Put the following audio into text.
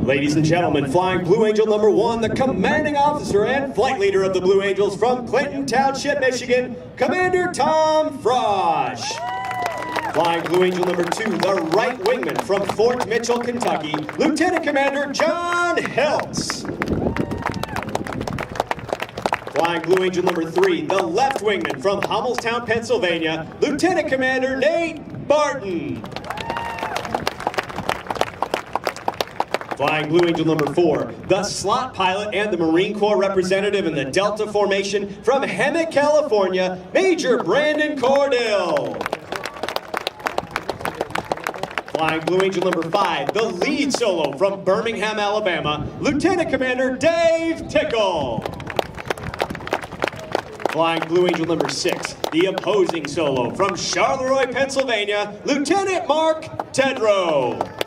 Ladies and gentlemen, Flying Blue Angel number 1, the commanding officer and flight leader of the Blue Angels from Clinton Township, Michigan, Commander Tom Frosch. Flying Blue Angel number 2, the right wingman from Fort Mitchell, Kentucky, Lieutenant Commander John Hiltz. Flying Blue Angel number 3, the left wingman from Hummelstown, Pennsylvania, Lieutenant Commander Nate Barton. Flying Blue Angel number 4, the slot pilot and the Marine Corps representative in the Delta Formation from Hemet, California, Major Brandon Cordill. Flying Blue Angel number 5, the lead solo from Birmingham, Alabama, Lieutenant Commander Dave Tickle. Flying Blue Angel number 6, the opposing solo from Charleroi, Pennsylvania, Lieutenant Mark Tedrow.